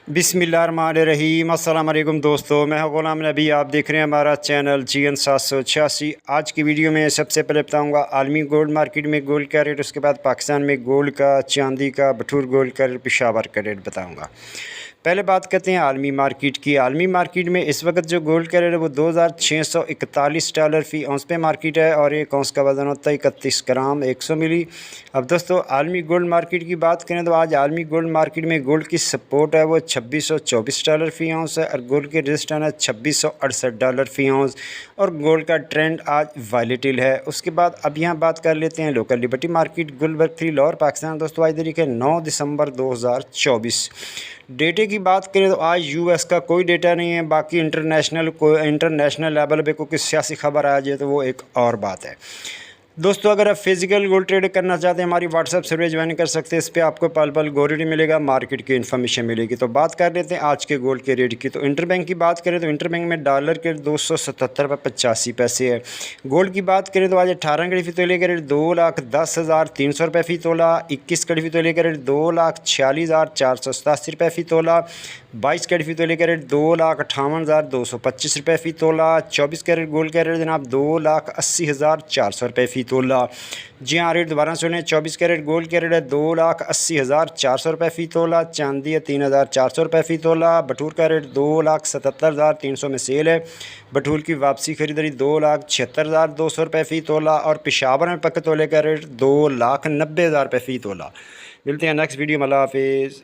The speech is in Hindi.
बिस्मिल्लाहिर्रहमानिर्रहीम। अस्सलाम वालेकुम दोस्तों, मैं हूं गुलाम नबी। आप देख रहे हैं हमारा चैनल GN 786। आज की वीडियो में सबसे पहले बताऊंगा आलमी गोल्ड मार्केट में गोल्ड का रेट, उसके बाद पाकिस्तान में गोल्ड का, चांदी का, बटूर गोल्ड का, पेशावर का रेट बताऊंगा। पहले बात करते हैं आलमी मार्केट की। आलमी मार्केट में इस वक्त जो गोल्ड का रेट है वो $2641 फ़ी औंस पे मार्केट है और एक औंस का वज़न होता है 31 ग्राम 100 मिली। अब दोस्तों आलमी गोल्ड मार्केट की बात करें तो आज आलमी गोल्ड मार्केट में गोल्ड की सपोर्ट है वो $2624 फ़ी औंस है और गोल्ड की रेजिस्टेंस है $2668 फ़ी औंस और गोल्ड का ट्रेंड आज वॉलेटिल है। उसके बाद अब यहाँ बात कर लेते हैं local Liberty Market Gulberg 3 Lahore Pakistan. दोस्तों आज तारीख है 9 दिसंबर 2024। डेटे की बात करें तो आज यूएस का कोई डेटा नहीं है, बाकी इंटरनेशनल लेवल पे कोई सियासी खबर आ जाए तो वो एक और बात है। दोस्तों अगर आप फिजिकल गोल्ड ट्रेड करना चाहते हैं हमारी व्हाट्सएप सर्विस ज्वाइन कर सकते हैं। इस पर आपको पल पल गोल्ड रेट मिलेगा, मार्केट की इन्फॉर्मेशन मिलेगी। तो बात कर लेते हैं आज के गोल्ड के रेट की। तो इंटरबैंक की बात करें तो इंटरबैंक में डॉलर के 277.85 है। गोल्ड की बात करें तो आज 18 कड़ी फी तोले का रेट 2,10,300 फ़ी तोला, 21 कड़ी फी तोले का रेट 2,46,487 फ़ी तोला, 22 कैरेट फी तोले का रेट 2,58,225 फ़ी तोला, 24 कैरेट गोल्ड का रेट जनाब 2,80,400 फ़ी तोला। जी हाँ, रेट दोबारा सुने, 24 कैरेट गोल्ड का रेट है 2,80,400 फ़ी तोला, चांदी है 3,400 फ़ी तोला, बटूर का रेट 2,77,300 में सेल है, बटूर की वापसी खरीदारी 2,76,200 फ़ी तोला और पेशावर में पक्के तोले का रेट 2,90,000 फ़ी तोला। मिलते हैं नेक्स्ट वीडियो में। अल्लाह हाफिज़।